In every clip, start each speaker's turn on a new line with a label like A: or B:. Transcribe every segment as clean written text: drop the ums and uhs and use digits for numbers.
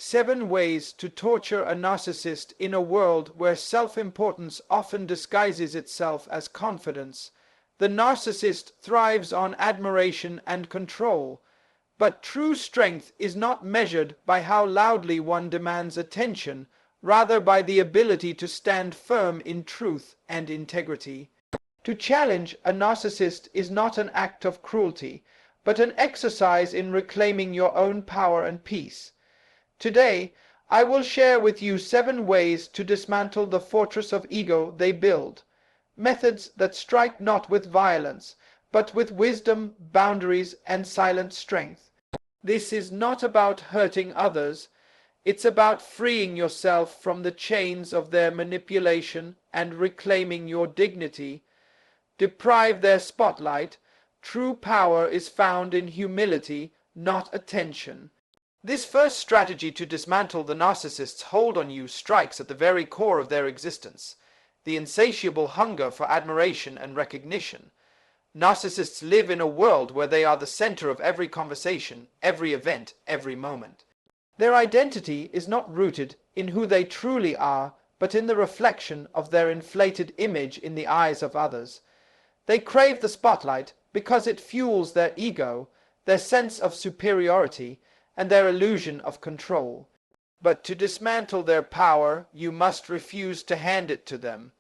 A: 7 ways to torture a narcissist in a world where self-importance often disguises itself as confidence. The narcissist thrives on admiration and control, but true strength is not measured by how loudly one demands attention, rather by the ability to stand firm in truth and integrity. To challenge a narcissist is not an act of cruelty, but an exercise in reclaiming your own power and peace. Today, I will share with you 7 ways to dismantle the fortress of ego they build, methods that strike not with violence, but with wisdom, boundaries, and silent strength. This is not about hurting others, it's about freeing yourself from the chains of their manipulation and reclaiming your dignity. Deprive their spotlight. True power is found in humility, not attention. This first strategy to dismantle the narcissist's hold on you strikes at the very core of their existence, the insatiable hunger for admiration and recognition. Narcissists live in a world where they are the center of every conversation, every event, every moment. Their identity is not rooted in who they truly are, but in the reflection of their inflated image in the eyes of others. They crave the spotlight because it fuels their ego, their sense of superiority, and their illusion of control. But to dismantle their power, you must refuse to hand it to them.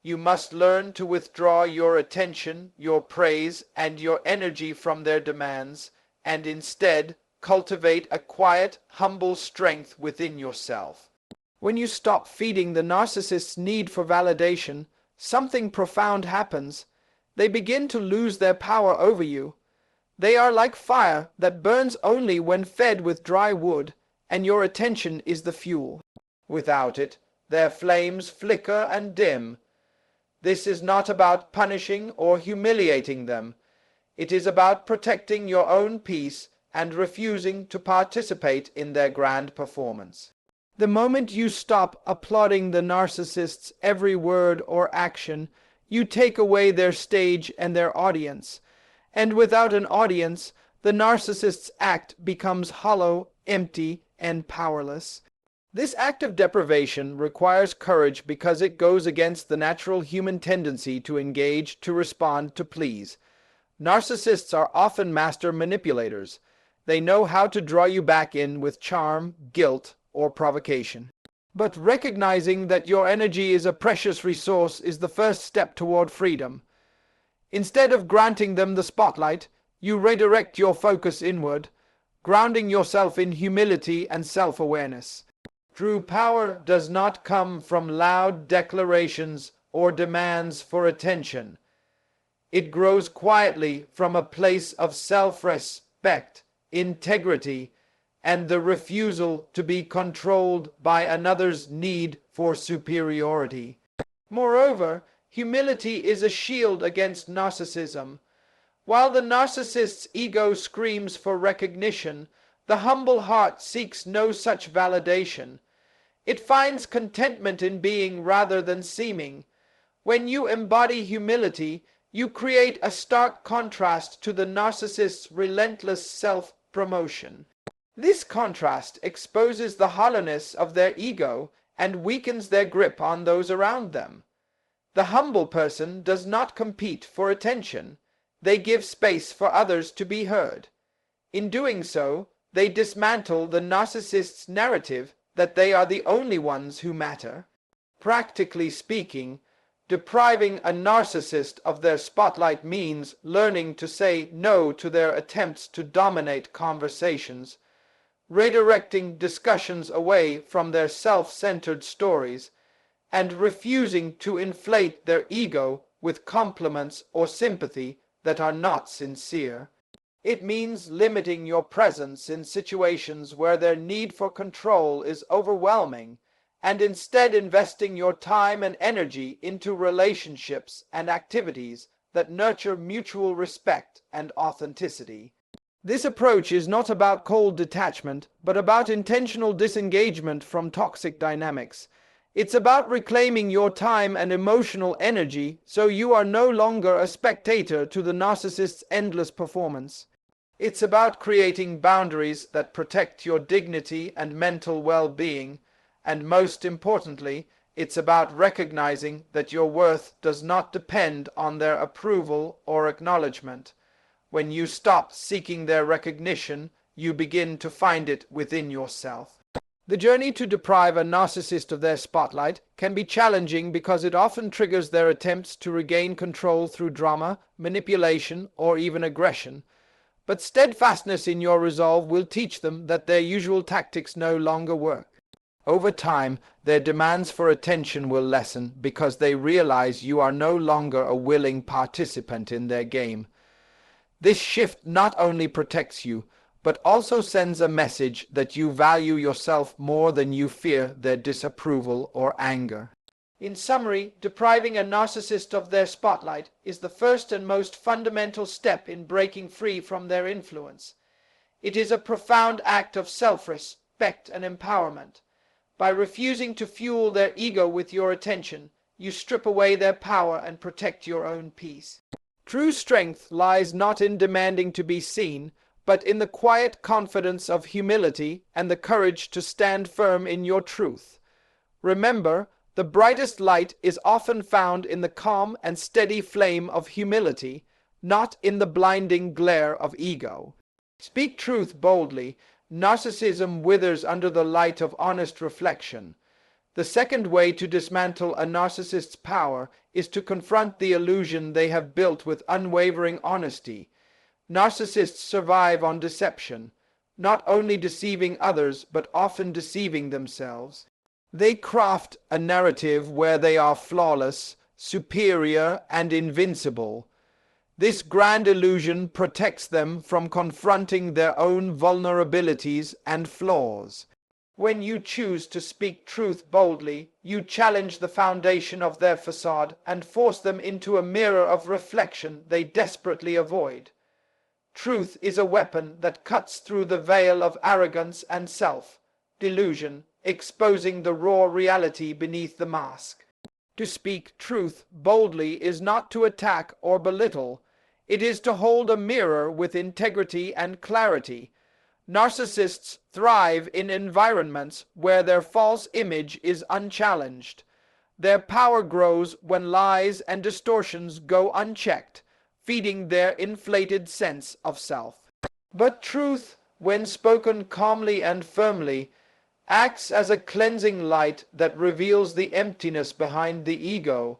A: You must learn to withdraw your attention, your praise, and your energy from their demands, and instead cultivate a quiet, humble strength within yourself. When you stop feeding the narcissist's need for validation, something profound happens. They begin to lose their power over you. They are like fire that burns only when fed with dry wood, and your attention is the fuel. Without it, their flames flicker and dim. This is not about punishing or humiliating them. It is about protecting your own peace and refusing to participate in their grand performance. The moment you stop applauding the narcissist's every word or action, you take away their stage and their audience. And without an audience, the narcissist's act becomes hollow, empty, and powerless. This act of deprivation requires courage because it goes against the natural human tendency to engage, to respond, to please. Narcissists are often master manipulators. They know how to draw you back in with charm, guilt, or provocation. But recognizing that your energy is a precious resource is the first step toward freedom. Instead of granting them the spotlight, you redirect your focus inward, grounding yourself in humility and self-awareness. True power does not come from loud declarations or demands for attention. It grows quietly from a place of self-respect, integrity, and the refusal to be controlled by another's need for superiority. Moreover, humility is a shield against narcissism. While the narcissist's ego screams for recognition, the humble heart seeks no such validation. It finds contentment in being rather than seeming. When you embody humility, you create a stark contrast to the narcissist's relentless self-promotion. This contrast exposes the hollowness of their ego and weakens their grip on those around them. The humble person does not compete for attention. They give space for others to be heard. In doing so, they dismantle the narcissist's narrative that they are the only ones who matter. Practically speaking, depriving a narcissist of their spotlight means learning to say no to their attempts to dominate conversations, redirecting discussions away from their self-centered stories, and refusing to inflate their ego with compliments or sympathy that are not sincere. It means limiting your presence in situations where their need for control is overwhelming, and instead investing your time and energy into relationships and activities that nurture mutual respect and authenticity. This approach is not about cold detachment, but about intentional disengagement from toxic dynamics. It's about reclaiming your time and emotional energy so you are no longer a spectator to the narcissist's endless performance. It's about creating boundaries that protect your dignity and mental well-being, and most importantly, it's about recognizing that your worth does not depend on their approval or acknowledgement. When you stop seeking their recognition, you begin to find it within yourself. The journey to deprive a narcissist of their spotlight can be challenging because it often triggers their attempts to regain control through drama, manipulation, or even aggression. But steadfastness in your resolve will teach them that their usual tactics no longer work. Over time, their demands for attention will lessen because they realize you are no longer a willing participant in their game. This shift not only protects you, but also sends a message that you value yourself more than you fear their disapproval or anger. In summary, depriving a narcissist of their spotlight is the first and most fundamental step in breaking free from their influence. It is a profound act of self-respect and empowerment. By refusing to fuel their ego with your attention, you strip away their power and protect your own peace. True strength lies not in demanding to be seen, but in the quiet confidence of humility and the courage to stand firm in your truth. Remember, the brightest light is often found in the calm and steady flame of humility, not in the blinding glare of ego. Speak truth boldly. Narcissism withers under the light of honest reflection. The second way to dismantle a narcissist's power is to confront the illusion they have built with unwavering honesty. Narcissists survive on deception, not only deceiving others, but often deceiving themselves. They craft a narrative where they are flawless, superior, and invincible. This grand illusion protects them from confronting their own vulnerabilities and flaws. When you choose to speak truth boldly, you challenge the foundation of their facade and force them into a mirror of reflection they desperately avoid. Truth is a weapon that cuts through the veil of arrogance and self-delusion, exposing the raw reality beneath the mask. To speak truth boldly is not to attack or belittle. It is to hold a mirror with integrity and clarity. Narcissists thrive in environments where their false image is unchallenged. Their power grows when lies and distortions go unchecked, feeding their inflated sense of self. But truth, when spoken calmly and firmly, acts as a cleansing light that reveals the emptiness behind the ego.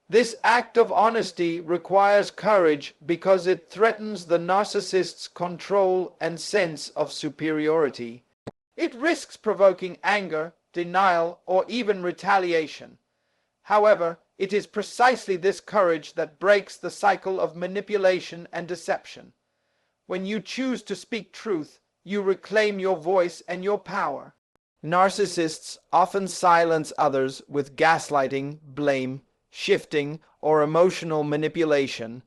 A: This act of honesty requires courage because it threatens the narcissist's control and sense of superiority. It risks provoking anger, denial, or even retaliation. However, it is precisely this courage that breaks the cycle of manipulation and deception. When you choose to speak truth, you reclaim your voice and your power. Narcissists often silence others with gaslighting, blame, shifting, or emotional manipulation.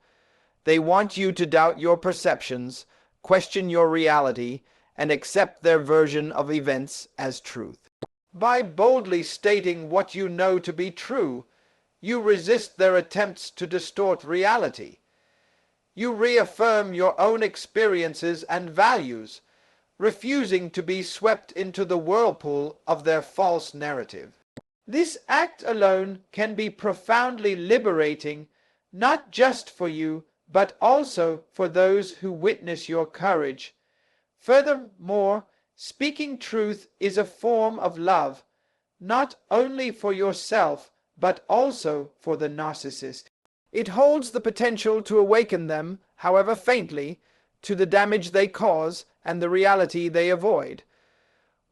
A: They want you to doubt your perceptions, question your reality, and accept their version of events as truth. By boldly stating what you know to be true, you resist their attempts to distort reality. You reaffirm your own experiences and values, refusing to be swept into the whirlpool of their false narrative. This act alone can be profoundly liberating, not just for you, but also for those who witness your courage. Furthermore, speaking truth is a form of love, not only for yourself, but also for the narcissist. It holds the potential to awaken them, however faintly, to the damage they cause and the reality they avoid.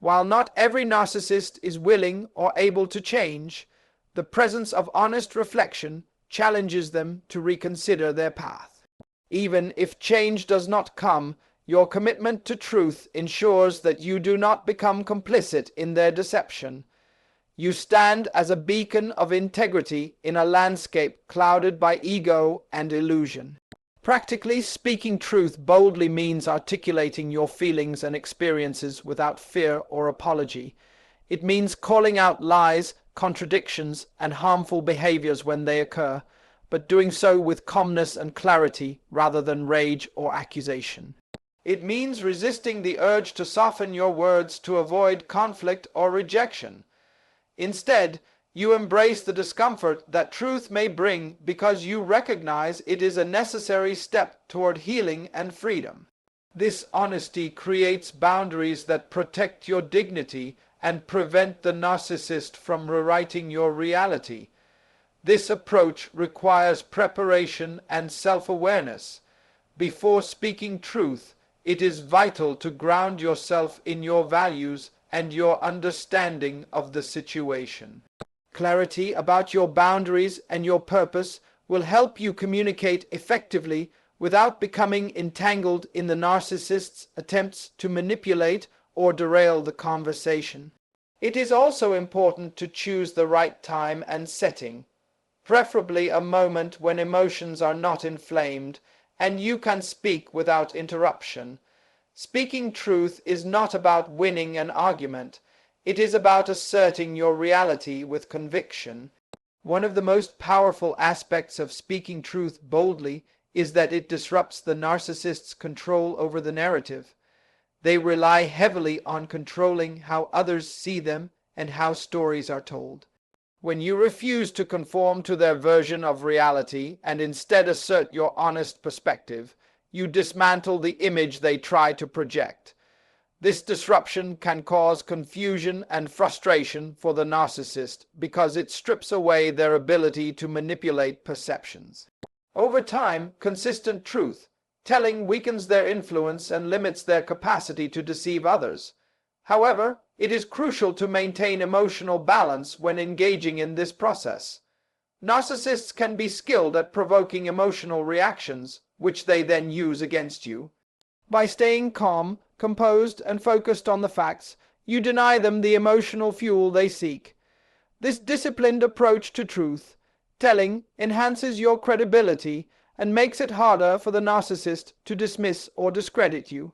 A: While not every narcissist is willing or able to change, the presence of honest reflection challenges them to reconsider their path. Even if change does not come, your commitment to truth ensures that you do not become complicit in their deception. You stand as a beacon of integrity in a landscape clouded by ego and illusion. Practically, speaking truth boldly means articulating your feelings and experiences without fear or apology. It means calling out lies, contradictions, and harmful behaviors when they occur, but doing so with calmness and clarity rather than rage or accusation. It means resisting the urge to soften your words to avoid conflict or rejection. Instead, you embrace the discomfort that truth may bring because you recognize it is a necessary step toward healing and freedom. This honesty creates boundaries that protect your dignity and prevent the narcissist from rewriting your reality. This approach requires preparation and self-awareness. Before speaking truth, it is vital to ground yourself in your values and your understanding of the situation. Clarity about your boundaries and your purpose will help you communicate effectively without becoming entangled in the narcissist's attempts to manipulate or derail the conversation. It is also important to choose the right time and setting, preferably a moment when emotions are not inflamed and you can speak without interruption. Speaking truth is not about winning an argument. It is about asserting your reality with conviction. One of the most powerful aspects of speaking truth boldly is that it disrupts the narcissist's control over the narrative. They rely heavily on controlling how others see them and how stories are told. When you refuse to conform to their version of reality and instead assert your honest perspective, you dismantle the image they try to project. This disruption can cause confusion and frustration for the narcissist because it strips away their ability to manipulate perceptions. Over time, consistent truth telling weakens their influence and limits their capacity to deceive others. However, it is crucial to maintain emotional balance when engaging in this process. Narcissists can be skilled at provoking emotional reactions, which they then use against you. By staying calm, composed, and focused on the facts, you deny them the emotional fuel they seek. This disciplined approach to truth telling enhances your credibility and makes it harder for the narcissist to dismiss or discredit you.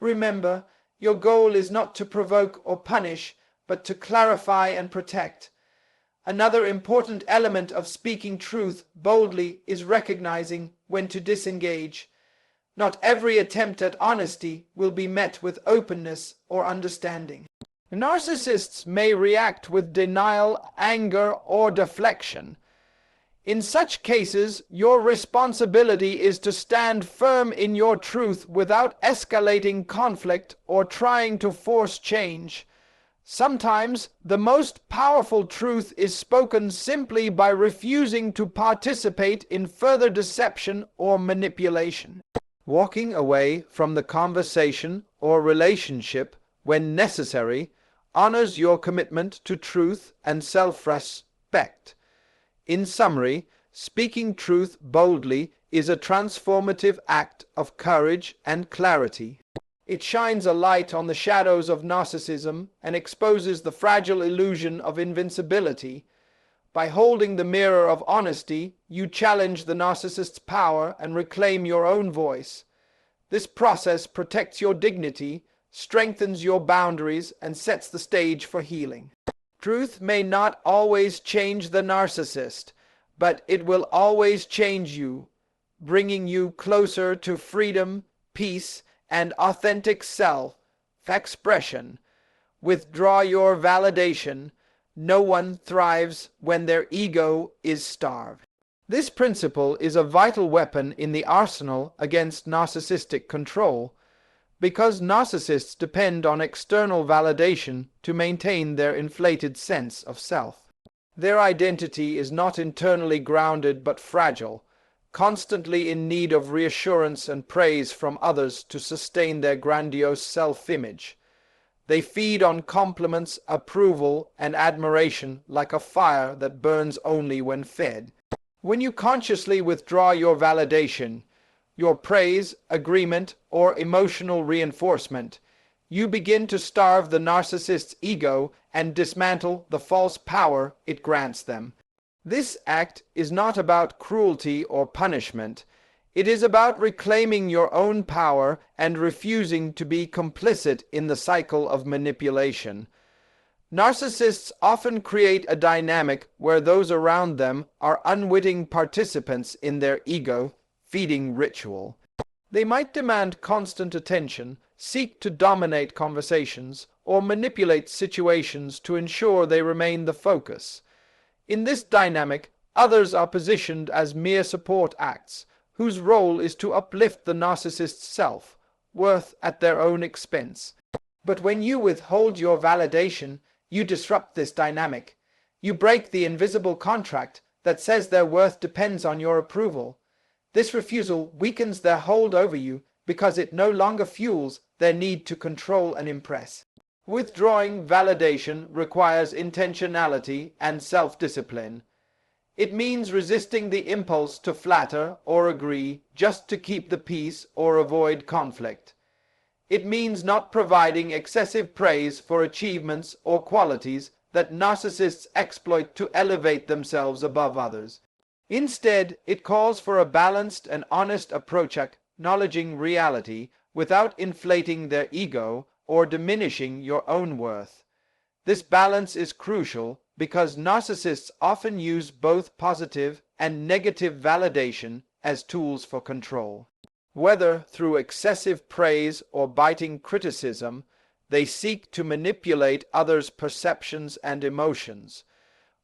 A: Remember, your goal is not to provoke or punish, but to clarify and protect. Another important element of speaking truth boldly is recognizing when to disengage. Not every attempt at honesty will be met with openness or understanding. Narcissists may react with denial, anger, or deflection. In such cases, your responsibility is to stand firm in your truth without escalating conflict or trying to force change. Sometimes the most powerful truth is spoken simply by refusing to participate in further deception or manipulation. Walking away from the conversation or relationship when necessary honors your commitment to truth and self-respect. In summary, speaking truth boldly is a transformative act of courage and clarity. It shines a light on the shadows of narcissism and exposes the fragile illusion of invincibility. By holding the mirror of honesty, you challenge the narcissist's power and reclaim your own voice. This process protects your dignity, strengthens your boundaries, and sets the stage for healing. Truth may not always change the narcissist, but it will always change you, bringing you closer to freedom, peace, and authentic self-expression. Withdraw your validation. No one thrives when their ego is starved. This principle is a vital weapon in the arsenal against narcissistic control, because narcissists depend on external validation to maintain their inflated sense of self. Their identity is not internally grounded but fragile, constantly in need of reassurance and praise from others to sustain their grandiose self-image. They feed on compliments, approval, and admiration like a fire that burns only when fed. When you consciously withdraw your validation, your praise, agreement, or emotional reinforcement, you begin to starve the narcissist's ego and dismantle the false power it grants them. This act is not about cruelty or punishment. It is about reclaiming your own power and refusing to be complicit in the cycle of manipulation. Narcissists often create a dynamic where those around them are unwitting participants in their ego-feeding ritual. They might demand constant attention, seek to dominate conversations, or manipulate situations to ensure they remain the focus. In this dynamic, others are positioned as mere support acts, whose role is to uplift the narcissist's self, worth at their own expense. But when you withhold your validation, you disrupt this dynamic. You break the invisible contract that says their worth depends on your approval. This refusal weakens their hold over you because it no longer fuels their need to control and impress. Withdrawing validation requires intentionality and self-discipline. It means resisting the impulse to flatter or agree just to keep the peace or avoid conflict. It means not providing excessive praise for achievements or qualities that narcissists exploit to elevate themselves above others. Instead, it calls for a balanced and honest approach, acknowledging reality without inflating their ego or diminishing your own worth. This balance is crucial because narcissists often use both positive and negative validation as tools for control. Whether through excessive praise or biting criticism, they seek to manipulate others' perceptions and emotions.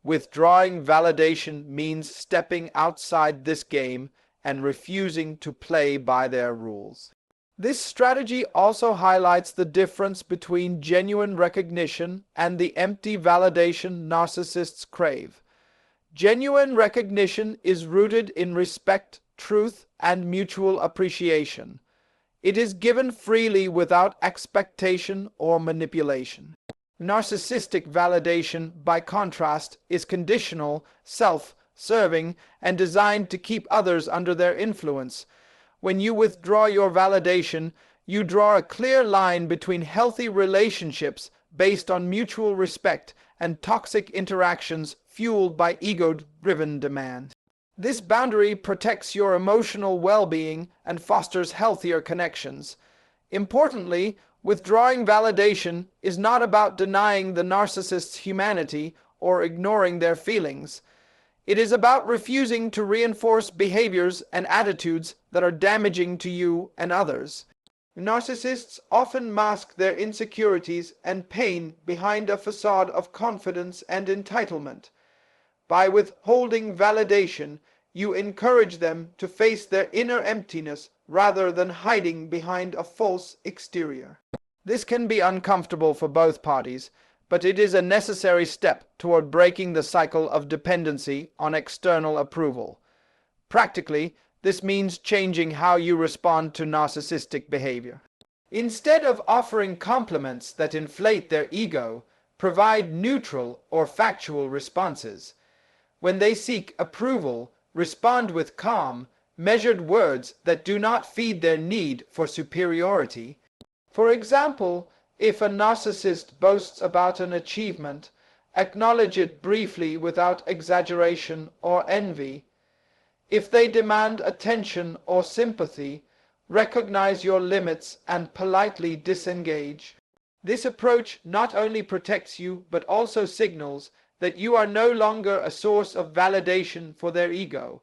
A: Withdrawing validation means stepping outside this game and refusing to play by their rules. This strategy also highlights the difference between genuine recognition and the empty validation narcissists crave. Genuine recognition is rooted in respect, truth, and mutual appreciation. It is given freely without expectation or manipulation. Narcissistic validation, by contrast, is conditional, self-serving, and designed to keep others under their influence. When you withdraw your validation, you draw a clear line between healthy relationships based on mutual respect and toxic interactions fueled by ego-driven demand. This boundary protects your emotional well-being and fosters healthier connections. Importantly, withdrawing validation is not about denying the narcissist's humanity or ignoring their feelings. It is about refusing to reinforce behaviors and attitudes that are damaging to you and others. Narcissists often mask their insecurities and pain behind a facade of confidence and entitlement. By withholding validation, you encourage them to face their inner emptiness rather than hiding behind a false exterior. This can be uncomfortable for both parties, but it is a necessary step toward breaking the cycle of dependency on external approval. Practically, this means changing how you respond to narcissistic behavior. Instead of offering compliments that inflate their ego, provide neutral or factual responses. When they seek approval, respond with calm, measured words that do not feed their need for superiority. For example, if a narcissist boasts about an achievement, acknowledge it briefly without exaggeration or envy. If they demand attention or sympathy, recognize your limits and politely disengage. This approach not only protects you but also signals that you are no longer a source of validation for their ego.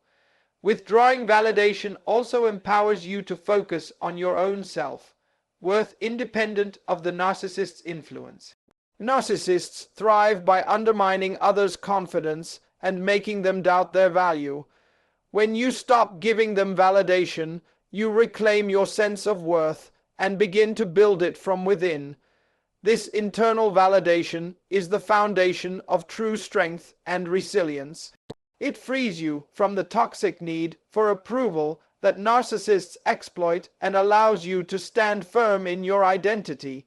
A: Withdrawing validation also empowers you to focus on your own self, worth independent of the narcissist's influence. Narcissists thrive by undermining others' confidence and making them doubt their value. When you stop giving them validation, you reclaim your sense of worth and begin to build it from within. This internal validation is the foundation of true strength and resilience. It frees you from the toxic need for approval that narcissists exploit and allows you to stand firm in your identity.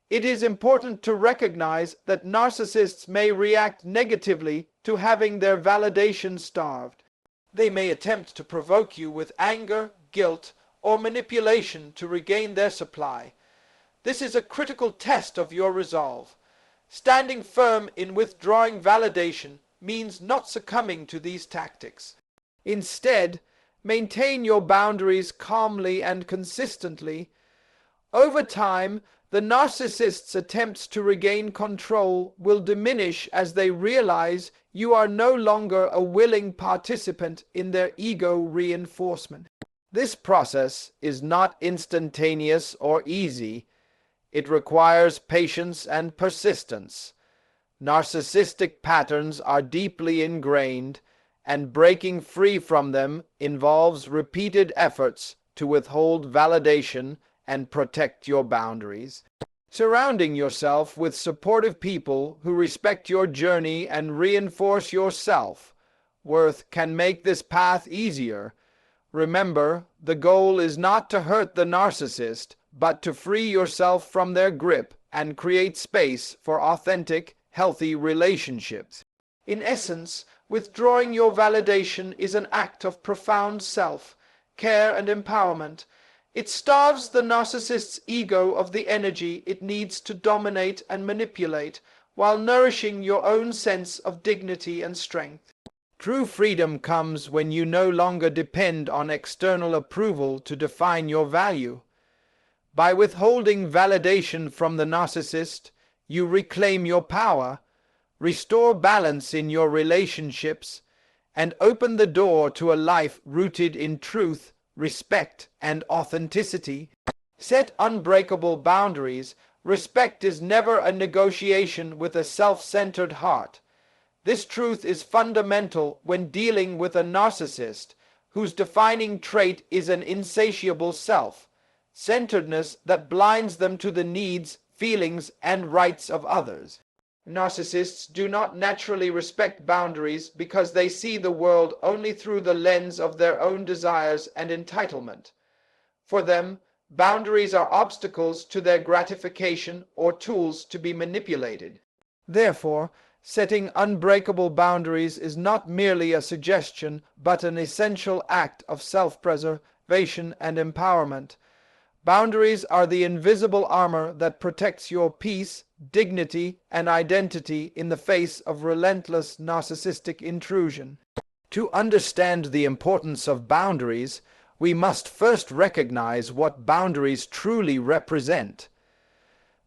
A: It is important to recognize that narcissists may react negatively to having their validation starved. They may attempt to provoke you with anger, guilt, or manipulation to regain their supply. This is a critical test of your resolve. Standing firm in withdrawing validation means not succumbing to these tactics. Instead, maintain your boundaries calmly and consistently. Over time, The narcissist's attempts to regain control will diminish as they realize you are no longer a willing participant in their ego reinforcement. This process is not instantaneous or easy. It requires patience and persistence. Narcissistic patterns are deeply ingrained, and breaking free from them involves repeated efforts to withhold validation and protect your boundaries. Surrounding yourself with supportive people who respect your journey and reinforce your self-worth can make this path easier. Remember, the goal is not to hurt the narcissist, but to free yourself from their grip and create space for authentic, healthy relationships. In essence, withdrawing your validation is an act of profound self-care and empowerment. It starves the narcissist's ego of the energy it needs to dominate and manipulate, while nourishing your own sense of dignity and strength. True freedom comes when you no longer depend on external approval to define your value. By withholding validation from the narcissist, you reclaim your power, restore balance in your relationships, and open the door to a life rooted in truth, respect, and authenticity. Set unbreakable boundaries. Respect is never a negotiation with a self-centered heart. This truth is fundamental when dealing with a narcissist whose defining trait is an insatiable self-centeredness that blinds them to the needs, feelings, and rights of others. Narcissists do not naturally respect boundaries because they see the world only through the lens of their own desires and entitlement. For them, boundaries are obstacles to their gratification or tools to be manipulated. Therefore, setting unbreakable boundaries is not merely a suggestion, but an essential act of self-preservation and empowerment. Boundaries are the invisible armor that protects your peace, dignity, and identity in the face of relentless narcissistic intrusion. To understand the importance of boundaries, we must first recognize what boundaries truly represent.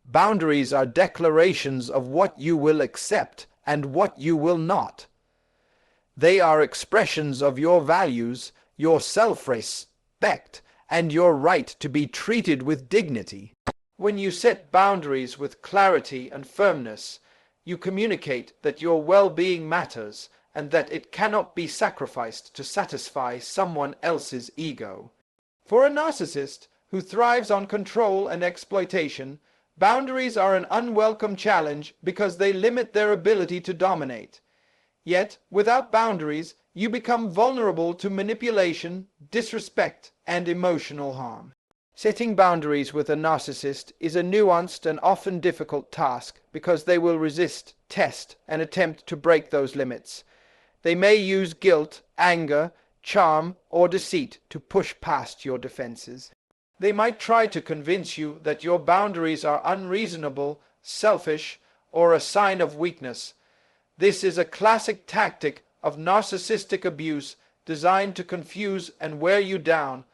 A: Boundaries are declarations of what you will accept and what you will not. They are expressions of your values, your self-respect, and your right to be treated with dignity. When you set boundaries with clarity and firmness, you communicate that your well-being matters and that it cannot be sacrificed to satisfy someone else's ego. For a narcissist who thrives on control and exploitation, boundaries are an unwelcome challenge because they limit their ability to dominate. Yet, without boundaries, you become vulnerable to manipulation, disrespect, and emotional harm. Setting boundaries with a narcissist is a nuanced and often difficult task because they will resist, test, and attempt to break those limits. They may use guilt, anger, charm, or deceit to push past your defenses. They might try to convince you that your boundaries are unreasonable, selfish, or a sign of weakness. This is a classic tactic of narcissistic abuse designed to confuse and wear you down,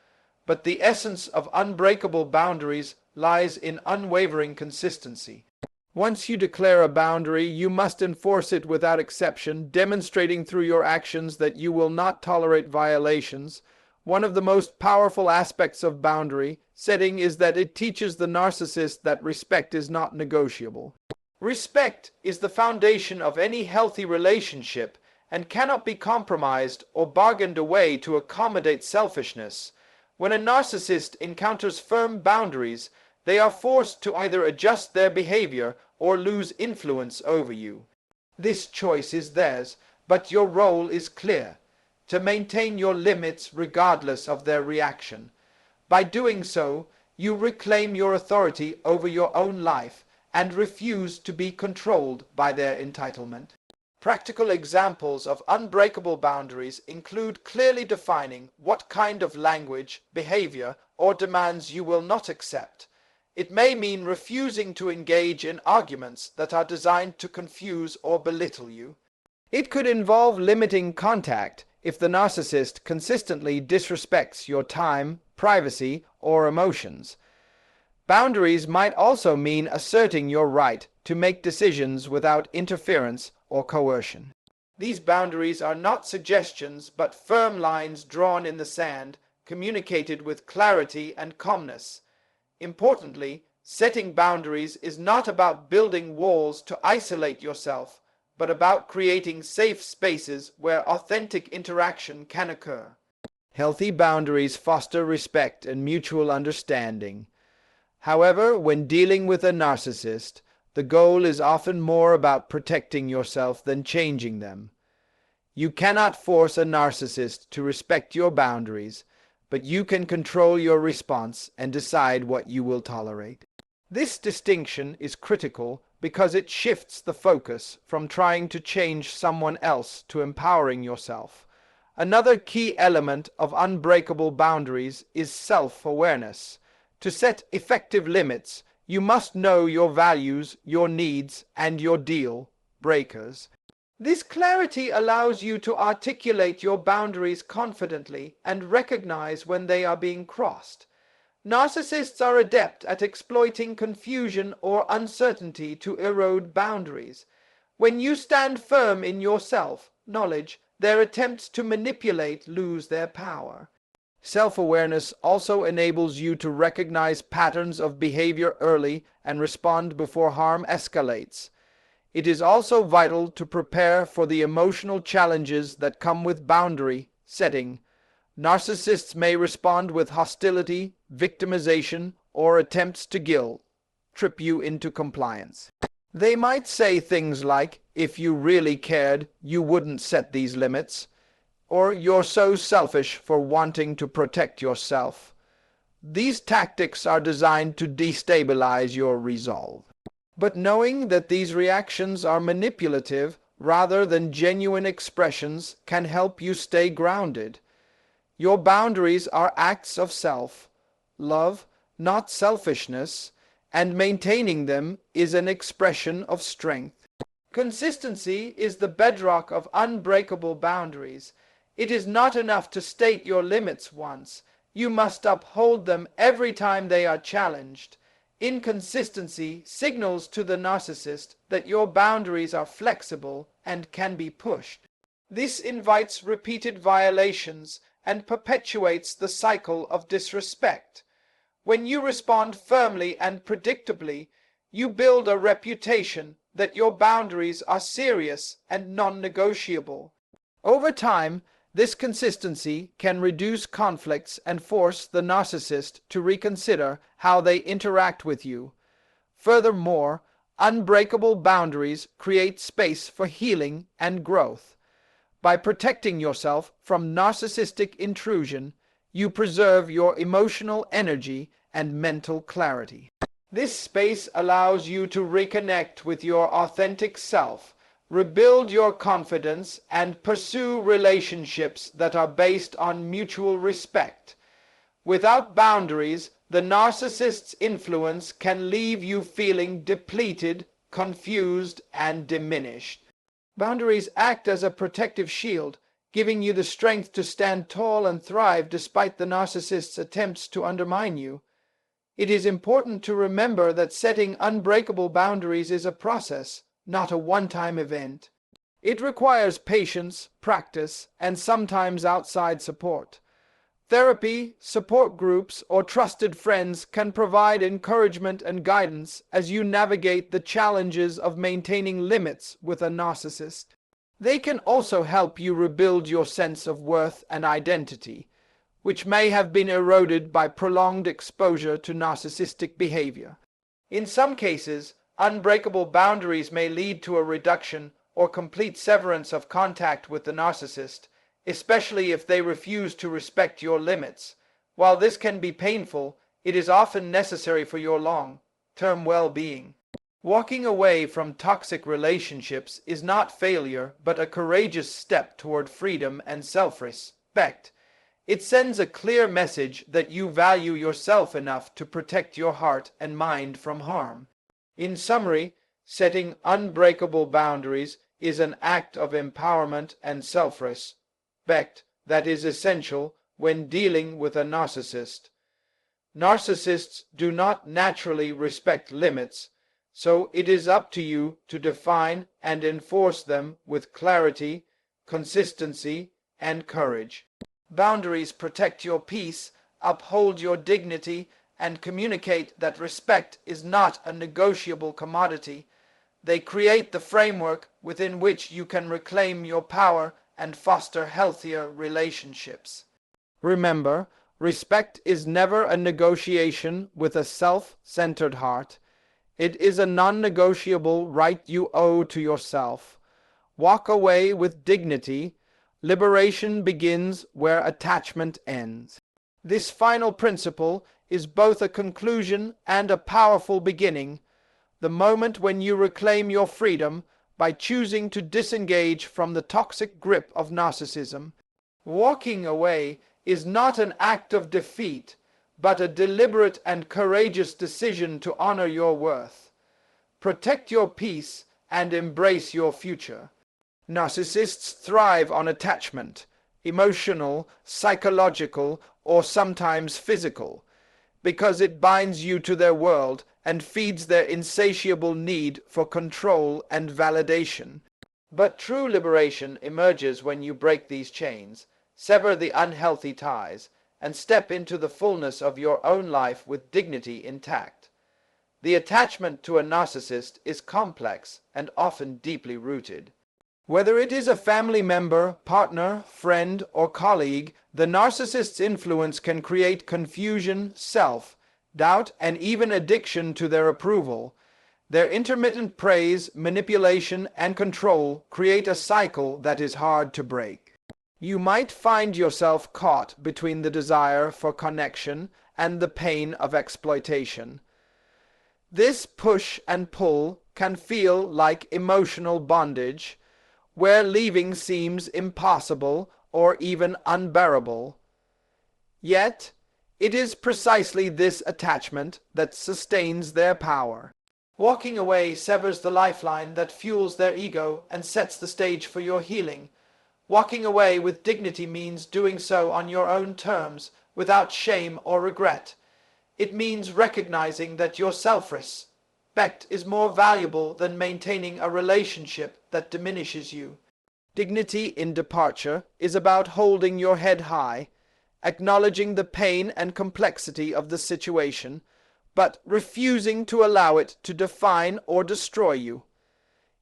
A: but the essence of unbreakable boundaries lies in unwavering consistency. Once you declare a boundary, you must enforce it without exception, demonstrating through your actions that you will not tolerate violations. One of the most powerful aspects of boundary setting is that it teaches the narcissist that respect is not negotiable. Respect is the foundation of any healthy relationship and cannot be compromised or bargained away to accommodate selfishness. When a narcissist encounters firm boundaries, they are forced to either adjust their behavior or lose influence over you. This choice is theirs, but your role is clear: to maintain your limits regardless of their reaction. By doing so, you reclaim your authority over your own life and refuse to be controlled by their entitlement. Practical examples of unbreakable boundaries include clearly defining what kind of language, behavior, or demands you will not accept. It may mean refusing to engage in arguments that are designed to confuse or belittle you. It could involve limiting contact if the narcissist consistently disrespects your time, privacy, or emotions. Boundaries might also mean asserting your right to make decisions without interference or coercion. These boundaries are not suggestions, but firm lines drawn in the sand, communicated with clarity and calmness. Importantly, setting boundaries is not about building walls to isolate yourself, but about creating safe spaces where authentic interaction can occur. Healthy boundaries foster respect and mutual understanding. However, when dealing with a narcissist, the goal is often more about protecting yourself than changing them. You cannot force a narcissist to respect your boundaries, but you can control your response and decide what you will tolerate. This distinction is critical because it shifts the focus from trying to change someone else to empowering yourself. Another key element of unbreakable boundaries is self-awareness. To set effective limits, you must know your values, your needs, and your deal breakers. This clarity allows you to articulate your boundaries confidently and recognize when they are being crossed. Narcissists are adept at exploiting confusion or uncertainty to erode boundaries. When you stand firm in your self-knowledge, their attempts to manipulate lose their power. Self-awareness also enables you to recognize patterns of behavior early and respond before harm escalates. It is also vital to prepare for the emotional challenges that come with boundary setting. Narcissists may respond with hostility, victimization, or attempts to guilt-trip you into compliance. They might say things like, "If you really cared, you wouldn't set these limits," or "You're so selfish for wanting to protect yourself." These tactics are designed to destabilize your resolve. But knowing that these reactions are manipulative rather than genuine expressions can help you stay grounded. Your boundaries are acts of self-love, not selfishness, and maintaining them is an expression of strength. Consistency is the bedrock of unbreakable boundaries. It is not enough to state your limits once. You must uphold them every time they are challenged. Inconsistency signals to the narcissist that your boundaries are flexible and can be pushed. This invites repeated violations and perpetuates the cycle of disrespect. When you respond firmly and predictably, you build a reputation that your boundaries are serious and non-negotiable. Over time, this consistency can reduce conflicts and force the narcissist to reconsider how they interact with you. Furthermore, unbreakable boundaries create space for healing and growth. By protecting yourself from narcissistic intrusion, you preserve your emotional energy and mental clarity. This space allows you to reconnect with your authentic self, rebuild your confidence, and pursue relationships that are based on mutual respect. Without boundaries, the narcissist's influence can leave you feeling depleted, confused, and diminished. Boundaries act as a protective shield, giving you the strength to stand tall and thrive despite the narcissist's attempts to undermine you. It is important to remember that setting unbreakable boundaries is a process, not a one-time event. It requires patience, practice, and sometimes outside support. Therapy, support groups, or trusted friends can provide encouragement and guidance as you navigate the challenges of maintaining limits with a narcissist. They can also help you rebuild your sense of worth and identity, which may have been eroded by prolonged exposure to narcissistic behavior. In some cases, unbreakable boundaries may lead to a reduction or complete severance of contact with the narcissist, especially if they refuse to respect your limits. While this can be painful, it is often necessary for your long-term well-being. Walking away from toxic relationships is not failure, but a courageous step toward freedom and self-respect. It sends a clear message that you value yourself enough to protect your heart and mind from harm. In summary, setting unbreakable boundaries is an act of empowerment and self-respect that is essential when dealing with a narcissist. Narcissists do not naturally respect limits, so it is up to you to define and enforce them with clarity, consistency, and courage. Boundaries protect your peace, uphold your dignity, and communicate that respect is not a negotiable commodity. They create the framework within which you can reclaim your power and foster healthier relationships. Remember, respect is never a negotiation with a self-centered heart. It is a non-negotiable right you owe to yourself. Walk away with dignity. Liberation begins where attachment ends. This final principle is both a conclusion and a powerful beginning. The moment when you reclaim your freedom by choosing to disengage from the toxic grip of narcissism. Walking away is not an act of defeat, but a deliberate and courageous decision to honor your worth. Protect your peace and embrace your future. Narcissists thrive on attachment, emotional, psychological, or sometimes physical, because it binds you to their world and feeds their insatiable need for control and validation. But true liberation emerges when you break these chains, sever the unhealthy ties, and step into the fullness of your own life with dignity intact. The attachment to a narcissist is complex and often deeply rooted. Whether it is a family member, partner, friend, or colleague, the narcissist's influence can create confusion, self-doubt, and even addiction to their approval. Their intermittent praise, manipulation, and control create a cycle that is hard to break. You might find yourself caught between the desire for connection and the pain of exploitation. This push and pull can feel like emotional bondage, where leaving seems impossible or even unbearable. Yet, it is precisely this attachment that sustains their power. Walking away severs the lifeline that fuels their ego and sets the stage for your healing. Walking away with dignity means doing so on your own terms, without shame or regret. It means recognizing that your self-respect is more valuable than maintaining a relationship that diminishes you. Dignity in departure is about holding your head high, acknowledging the pain and complexity of the situation, but refusing to allow it to define or destroy you.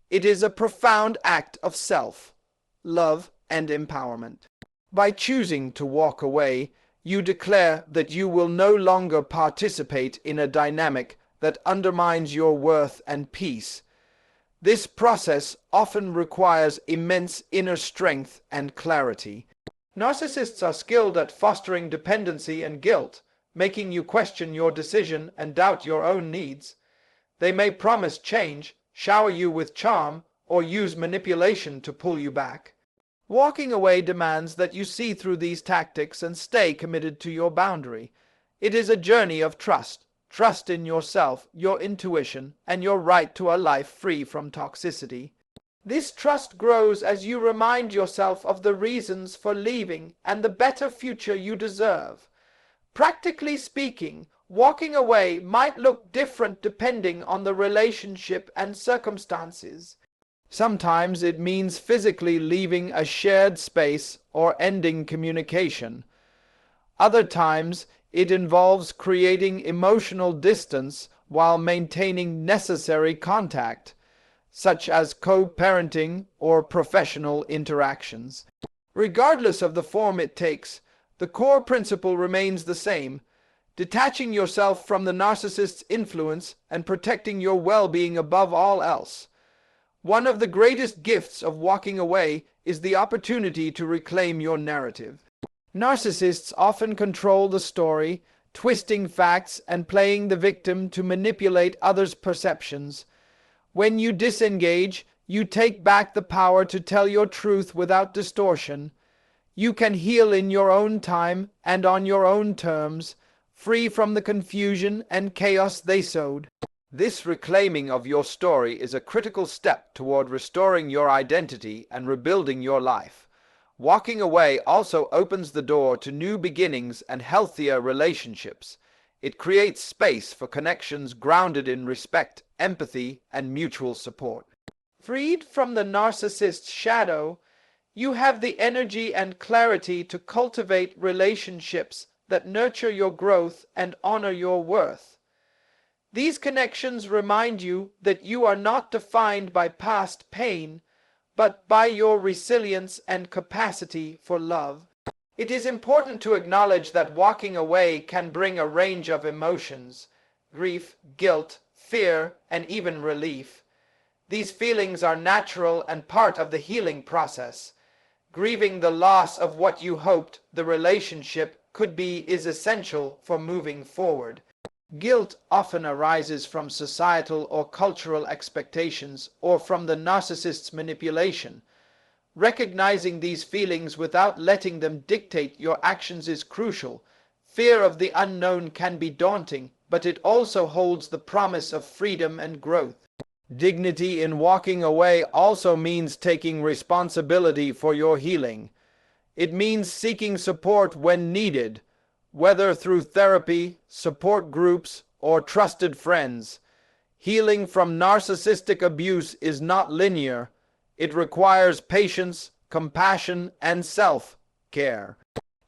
A: It is a profound act of self-love and empowerment. By choosing to walk away, you declare that you will no longer participate in a dynamic that undermines your worth and peace. This process often requires immense inner strength and clarity. Narcissists are skilled at fostering dependency and guilt, making you question your decision and doubt your own needs. They may promise change, shower you with charm, or use manipulation to pull you back. Walking away demands that you see through these tactics and stay committed to your boundary. It is a journey of trust. Trust in yourself, your intuition, and your right to a life free from toxicity. This trust grows as you remind yourself of the reasons for leaving and the better future you deserve. Practically speaking, walking away might look different depending on the relationship and circumstances. Sometimes it means physically leaving a shared space or ending communication. Other times it involves creating emotional distance while maintaining necessary contact, such as co-parenting or professional interactions. Regardless of the form it takes, the core principle remains the same: detaching yourself from the narcissist's influence and protecting your well-being above all else. One of the greatest gifts of walking away is the opportunity to reclaim your narrative. Narcissists often control the story, twisting facts and playing the victim to manipulate others' perceptions. When you disengage, you take back the power to tell your truth without distortion. You can heal in your own time and on your own terms, free from the confusion and chaos they sowed. This reclaiming of your story is a critical step toward restoring your identity and rebuilding your life. Walking away also opens the door to new beginnings and healthier relationships. It creates space for connections grounded in respect, empathy, and mutual support. Freed from the narcissist's shadow, you have the energy and clarity to cultivate relationships that nurture your growth and honor your worth. These connections remind you that you are not defined by past pain, but by your resilience and capacity for love. It is important to acknowledge that walking away can bring a range of emotions: grief, guilt, fear, and even relief. These feelings are natural and part of the healing process. Grieving the loss of what you hoped the relationship could be is essential for moving forward. Guilt often arises from societal or cultural expectations or from the narcissist's manipulation. Recognizing these feelings without letting them dictate your actions is crucial. Fear of the unknown can be daunting, but it also holds the promise of freedom and growth. Dignity in walking away also means taking responsibility for your healing. It means seeking support when needed, whether through therapy, support groups, or trusted friends. Healing from narcissistic abuse is not linear. It requires patience, compassion, and self-care.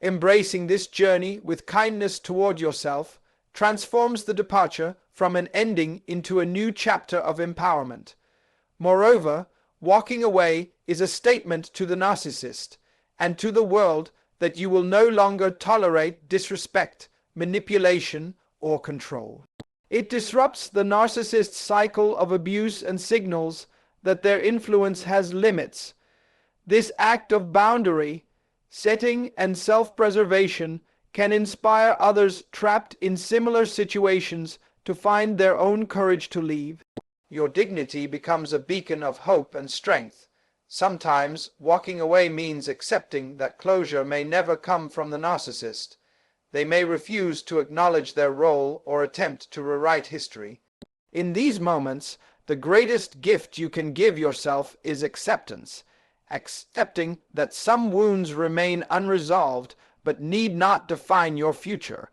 A: Embracing this journey with kindness toward yourself transforms the departure from an ending into a new chapter of empowerment. Moreover, walking away is a statement to the narcissist and to the world that you will no longer tolerate disrespect, manipulation, or control. It disrupts the narcissist's cycle of abuse and signals that their influence has limits. This act of boundary setting and self-preservation can inspire others trapped in similar situations to find their own courage to leave. Your dignity becomes a beacon of hope and strength. Sometimes walking away means accepting that closure may never come from the narcissist. They may refuse to acknowledge their role or attempt to rewrite history. In these moments, the greatest gift you can give yourself is acceptance. Accepting that some wounds remain unresolved but need not define your future.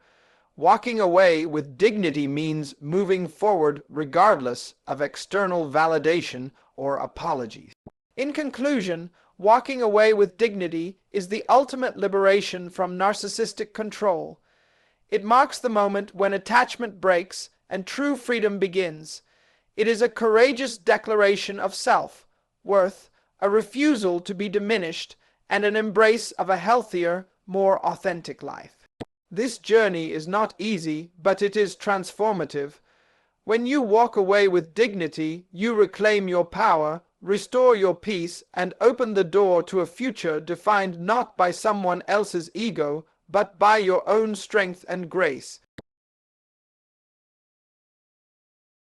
A: Walking away with dignity means moving forward regardless of external validation or apologies. In conclusion, walking away with dignity is the ultimate liberation from narcissistic control. It marks the moment when attachment breaks and true freedom begins. It is a courageous declaration of self, worth, a refusal to be diminished, and an embrace of a healthier, more authentic life. This journey is not easy, but it is transformative. When you walk away with dignity, you reclaim your power, restore your peace, and open the door to a future defined not by someone else's ego, but by your own strength and grace.